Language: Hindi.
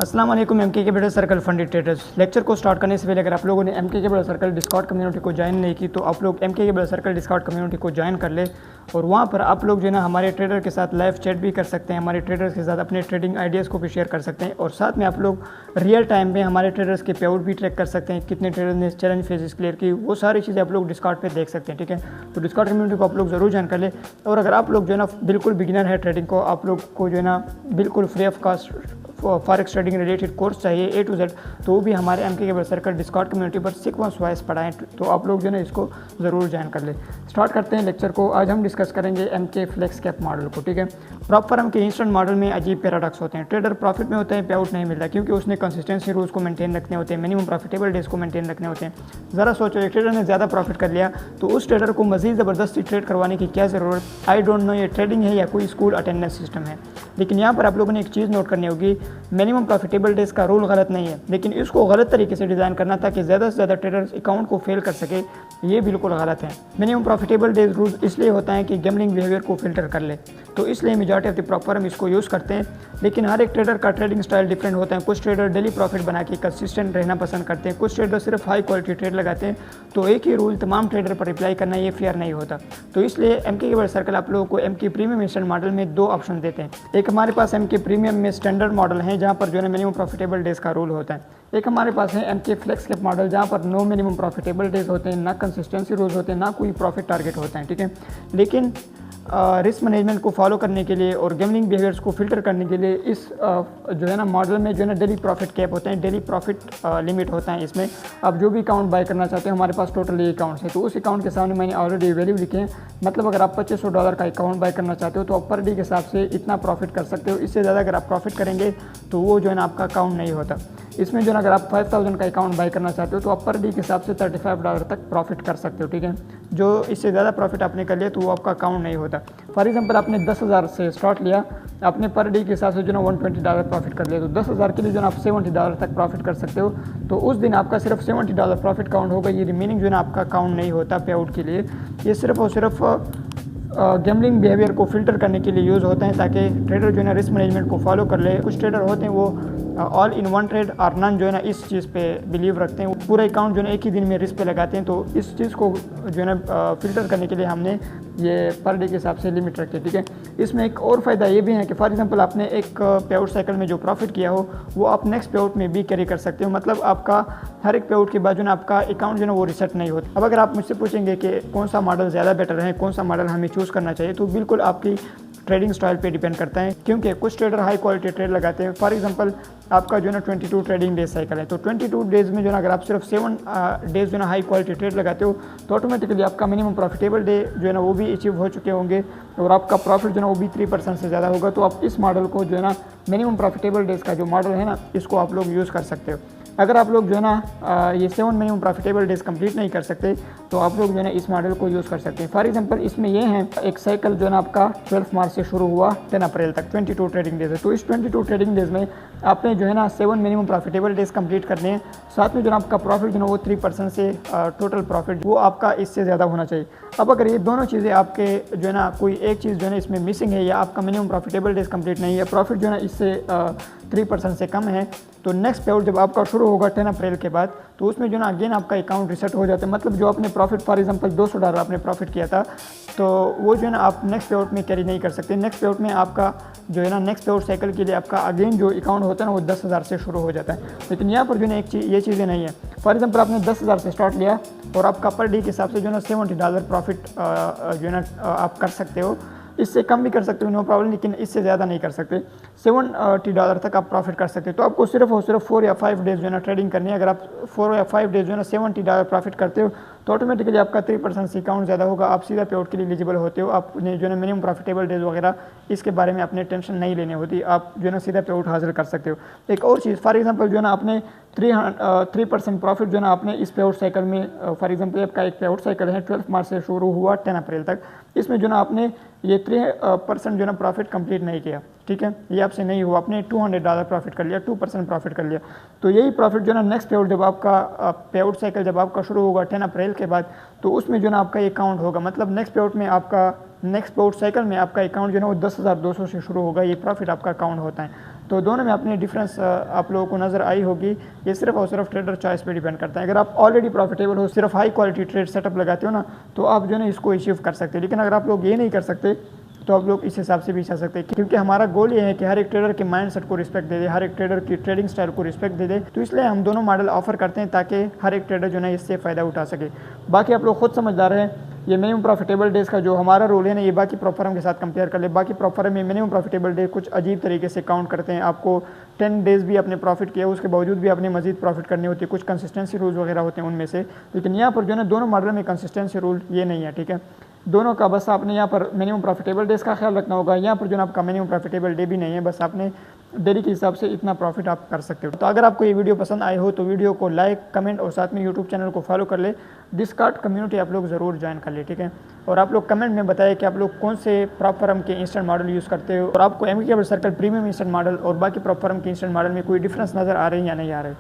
अस्सलाम वालेकुम एमके के better circle funded traders. Lecture को स्टार्ट करने से पहले अगर आप लोगों ने एमके के बेटर सर्कल डिस्कॉर्ड कम्युनिटी को ज्वाइन नहीं की तो आप लोग एमके के बेटर सर्कल डिस्कॉर्ड कम्युनिटी को ज्वाइन कर ले और वहाँ पर आप लोग जो है ना हमारे ट्रेडर के साथ लाइव चैट भी कर सकते हैं, हमारे ट्रेडर्स के साथ अपने ट्रेडिंग आइडियाज़ को भी शेयर कर सकते हैं और साथ में आप लोग रियल टाइम में हमारे ट्रेडर्स के पे आउट भी ट्रैक कर सकते हैं, कितने ट्रेडर ने चैलेंज फेजेस क्लियर की, वो सारी चीज़ें आप लोग डिस्कॉर्ड पे देख सकते हैं। ठीक है, तो डिस्कॉर्ड कम्युनिटी को आप लोग ज़रूर ज्वाइन कर ले। और अगर आप लोग जो है ना बिल्कुल बिगिनर है ट्रेडिंग को, आप लोग को जो है ना बिल्कुल free of cost forex trading related course चाहिए A to Z, तो वो भी हमारे एमके के सर्कल डिस्कॉर्ड कम्युनिटी पर सीक्वेंस वाइज पढ़ाएं, तो आप लोग जो है ना इसको ज़रूर ज्वाइन कर ले। स्टार्ट करते हैं लेक्चर को। आज हम डिस्कस करेंगे एमके फ्लेक्स कैप मॉडल को। ठीक है, प्रॉप फर्म के इंस्टेंट मॉडल में अजीब पैराडॉक्स होते हैं। ट्रेडर प्रॉफिट में होते हैं, पे आउट नहीं मिलता क्योंकि उसने कंसिस्टेंसी रूल्स को मेंटेन रखने होते हैं, मिनिमम प्रॉफिटेबल डेज को मेंटेन रखने होते हैं। ज़रा सोचो, एक ट्रेडर ने ज़्यादा प्रॉफिट कर लिया तो उस ट्रेडर को मज़ीद ज़बरदस्ती ट्रेड करवाने की क्या ज़रूरत। आई डोंट नो ये ट्रेडिंग है या कोई स्कूल अटेंडेंस सिस्टम है, लेकिन यहाँ पर आप लोगों ने एक चीज़ नोट करनी होगी, मिनिमम प्रॉफिटेबल डेज का रूल गलत नहीं है, लेकिन इसको गलत तरीके से डिज़ाइन करना ताकि ज़्यादा से ज़्यादा ट्रेडर्स अकाउंट को फेल कर सके, ये बिल्कुल गलत है। मिनिमम प्रॉफिटेबल डेज रूल इसलिए होता है कि गैम्बलिंग बिहेवियर को फिल्टर कर ले, तो इसलिए majority of the prop firm इसको यूज़ करते हैं। लेकिन हर एक ट्रेडर का ट्रेडिंग स्टाइल डिफरेंट होता है। कुछ ट्रेडर डेली प्रॉफिट बना के कंसिस्टेंट रहना पसंद करते हैं, कुछ ट्रेडर सिर्फ हाई क्वालिटी ट्रेड लगाते हैं। तो एक ही रूल तमाम ट्रेडर पर अप्लाई करना ये फेयर नहीं होता। तो इसलिए एमके के सर्कल आप लोगों को एमके प्रीमियम इंस्टेंट मॉडल में दो ऑप्शन देते हैं। एक हमारे पास एमके प्रीमियम में स्टैंडर्ड मॉडल है जहाँ पर जो है मिनिमम प्रॉफिटेबल डेज का रूल होता है। एक हमारे पास है एमके फ्लेक्स कैप मॉडल जहाँ पर नो मिनिमम प्रॉफिटेबल डेज होते हैं, ना कंसिस्टेंसी रूल्स होते हैं, ना कोई प्रॉफिट टारगेट होता है। ठीक है, लेकिन रिस्क मैनेजमेंट को फॉलो करने के लिए और गैम्बलिंग बिहेवियर्स को फिल्टर करने के लिए इस जो है ना मॉडल में जो है ना डेली प्रॉफिट कैप होते हैं, डेली प्रॉफिट लिमिट होता है। इसमें आप जो भी अकाउंट बाय करना चाहते हो, हमारे पास टोटल ये अकाउंट्स है, तो उस अकाउंट के सामने मैंने ऑलरेडी वैल्यू लिखे हैं। मतलब अगर आप $2500 का अकाउंट बाय करना चाहते हो तो आप पर डे के हिसाब से इतना प्रॉफिट कर सकते हो। इससे ज़्यादा अगर आप प्रॉफिट करेंगे तो वो जो है ना आपका अकाउंट नहीं होता। इसमें जो है अगर आप 5000 का अकाउंट बाय करना चाहते हो तो आप पर डे के हिसाब से $35 तक प्रॉफिट कर सकते हो। ठीक है, जो इससे ज़्यादा प्रॉफिट आपने कर लिया तो वो आपका अकाउंट नहीं होता। फॉर एग्जांपल आपने 10,000 से स्टार्ट लिया, आपने पर डे के हिसाब से जो ना $120 प्रॉफिट कर लिया, तो 10,000 के लिए जो ना आप $70 तक प्रॉफिट कर सकते हो। तो उस दिन आपका सिर्फ $70 प्रॉफिट काउंट होगा, ये रिमेनिंग जो है ना आपका अकाउंट नहीं होता पे आउट के लिए। ये सिर्फ और सिर्फ गैम्बलिंग बिहेवियर को फिल्टर करने के लिए यूज़ होते हैं ताकि ट्रेडर जो है ना रिस्क मैनेजमेंट को फॉलो कर ले। कुछ ट्रेडर होते हैं वो ऑल इन वन ट्रेड और नन जो है ना इस चीज़ पे बिलीव रखते हैं, वो पूरा अकाउंट जो है ना एक ही दिन में रिस्क पे लगाते हैं। तो इस चीज़ को जो है ना फिल्टर करने के लिए हमने ये पर डे के हिसाब से लिमिट रखी है। ठीक है, इसमें एक और फ़ायदा ये भी है कि फॉर एग्जांपल आपने एक पे आउट साइकिल में जो प्रॉफिट किया हो वो आप नेक्स्ट पे आउट में भी कैरी कर सकते हो। मतलब आपका हर एक पे आउट के बाद जो ना आपका अकाउंट जो है ना वो रिसेट नहीं होता। अब अगर आप मुझसे पूछेंगे कि कौन सा मॉडल ज़्यादा बेटर है, कौन सा मॉडल हमें चूज़ करना चाहिए, तो बिल्कुल आपकी ट्रेडिंग स्टाइल पे डिपेंड करता है, क्योंकि कुछ ट्रेडर हाई क्वालिटी ट्रेड लगाते हैं। फॉर एग्जांपल आपका जो है ना 22 ट्रेडिंग डेज साइकिल है, तो 22 डेज में जो है ना अगर आप सिर्फ 7 डेज जो है ना हाई क्वालिटी ट्रेड लगाते हो तो ऑटोमेटिकली आपका मिनिमम प्रॉफिटेबल डे जो है ना वो भी अचीव हो चुके होंगे और आपका प्रॉफिट जो है ना वो भी 3% से ज़्यादा होगा। तो आप इस मॉडल को जो है ना मिनिमम प्रॉफिटेबल डेज का जो मॉडल है ना इसको आप लोग यूज़ कर सकते हो। अगर आप लोग जो है ना ये 7 मिनिमम प्रॉफिटेबल डेज कंप्लीट नहीं कर सकते तो आप लोग जो है ना इस मॉडल को यूज़ कर सकते हैं। फॉर एग्जांपल इसमें ये है एक साइकिल जो है ना आपका 12 मार्च से शुरू हुआ 10 अप्रैल तक 22 ट्रेडिंग डेज है। तो इस 22 ट्रेडिंग डेज में आपने जो है ना 7 मिनिमम प्रॉफिटेबल डेज कंप्लीट करने हैं, साथ में जो है आपका प्रॉफिट जो है वो 3% से टोटल प्रॉफिट वो आपका इससे ज़्यादा होना चाहिए। अब अगर ये दोनों चीज़ें आपके जो है ना कोई एक चीज़ जो है ना इसमें मिसिंग है या आपका मिनिमम प्रॉफिटेबल डेज कंप्लीट नहीं है, प्रॉफिट जो है ना इससे 3% से कम है, तो नेक्स्ट पे आउट जब आपका शुरू होगा 10 अप्रैल के बाद तो उसमें जो ना अगेन आपका अकाउंट रिसेट हो जाता है। मतलब जो आपने प्रॉफिट फॉर एग्जांपल $200 आपने प्रॉफिट किया था तो वो जो है ना आप नेक्स्ट पे आउट में कैरी नहीं कर सकते। नेक्स्ट पे आउट में आपका जो है ना नेक्स्ट पे आउट साइकिल के लिए आपका अगेन जो अकाउंट होता है ना वो 10,000 से शुरू हो जाता है। लेकिन यहाँ पर जो है ना ये चीज़ें नहीं है। फॉर एग्जांपल आपने 10,000 से स्टार्ट लिया और आपका पर डे के हिसाब से जो है ना $70 प्रॉफिट जो है ना आप कर सकते हो। इससे कम भी कर सकते हो नो प्रॉब्लम, लेकिन इससे ज़्यादा नहीं कर सकते। $70 तक आप प्रॉफिट कर सकते हो। तो आपको सिर्फ और सिर्फ 4 या 5 डेज जो है ना ट्रेडिंग करनी है। अगर आप 4 या 5 डेज जो है ना $70 प्रॉफिट करते हो तो ऑटोमेटिकली आपका 3% से अकाउंट ज़्यादा होगा, आप सीधा पे आउट के लिए एलिजिबल होते हो। आपने जो है ना मिनिमम प्रॉफिटेबल डेज वगैरह इसके बारे में अपने टेंशन नहीं लेनी होती, आप जो है ना सीधा पे आउट हासिल कर सकते हो। एक और चीज़ फॉर एग्जांपल जो है ना आपने 3% प्रॉफिट जो है ना आपने इस पे आउट साइकिल में फॉर एग्जांपल आपका एक पे आउट साइकिल है 12 मार्च से शुरू हुआ 10 अप्रैल तक, इसमें जो ना आपने ये 3% जो ना प्रॉफिट कंप्लीट नहीं किया। ठीक है, ये आपसे नहीं हुआ, आपने $200 प्रॉफिट कर लिया, 2% प्रॉफिट कर लिया। तो यही प्रॉफिट जो ना नेक्स्ट पे आउट जब आपका पे आउट साइकिल जब आपका शुरू होगा 10 अप्रैल के बाद तो उसमें जो ना आपका अकाउंट होगा, मतलब नेक्स्ट पे आउट में आपका नेक्स्ट पे आउट साइकिल में आपका अकाउंट जो है ना वो 10,200 से शुरू होगा, ये प्रॉफिट आपका अकाउंट होता है। तो दोनों में अपनी डिफरेंस आप लोगों को नज़र आई होगी। ये सिर्फ और सिर्फ ट्रेडर चॉइस पे डिपेंड करता है। अगर आप ऑलरेडी प्रॉफिटेबल हो, सिर्फ हाई क्वालिटी ट्रेड सेटअप लगाते हो ना, तो आप जो है ना इसको अचीव कर सकते हैं। लेकिन अगर आप लोग ये नहीं कर सकते तो आप लोग इस हिसाब से भी चल सकते हैं, क्योंकि हमारा गोल ये है कि हर एक ट्रेडर के माइंडसेट को रिस्पेक्ट दे दे, हर एक ट्रेडर की ट्रेडिंग स्टाइल को रिस्पेक्ट दे दे। तो इसलिए हम दोनों मॉडल ऑफर करते हैं ताकि हर एक ट्रेडर जो है इससे फ़ायदा उठा सके। बाकी आप लोग खुद समझदार हैं। ये मिनिमम प्रॉफिटेबल डेज का जो हमारा रोल है ना, ये बाकी प्रॉप फर्म के साथ कंपेयर कर ले। बाकी प्रॉप फर्म में मिनिमम प्रॉफिटेबल डे कुछ अजीब तरीके से काउंट करते हैं। आपको 10 डेज़ भी अपने प्रॉफिट किया, उसके बावजूद भी आपने मजीद प्रॉफिट करनी होती है। कुछ कंसिस्टेंसी रूल्स वगैरह होते हैं उनमें से, लेकिन यहाँ पर जो है ना दोनों मॉडल में कंसिस्टेंसी रूल ये नहीं है, ठीक है। दोनों का बस आपने यहाँ पर मिनिमम प्रॉफिटेबल डेज का ख्याल रखना होगा। यहाँ पर जो है आपका मिनिमम प्रॉफिटेबल डे भी नहीं है, बस आपने डेली के हिसाब से इतना प्रॉफिट आप कर सकते हो। तो अगर आपको ये वीडियो पसंद आए हो तो वीडियो को लाइक, कमेंट और साथ में यूट्यूब चैनल को फॉलो कर ले। डिस्कॉर्ड कम्युनिटी आप लोग ज़रूर ज्वाइन कर ले, ठीक है। और आप लोग कमेंट में बताएं कि आप लोग कौन से प्रॉप फर्म के इंस्टेंट मॉडल यूज़ करते हो, और आपको MK circle premium instant model और बाकी प्रॉप फर्म के इंस्टेंट मॉडल में कोई डिफरेंस नज़र आ रही है या नहीं आ रही है।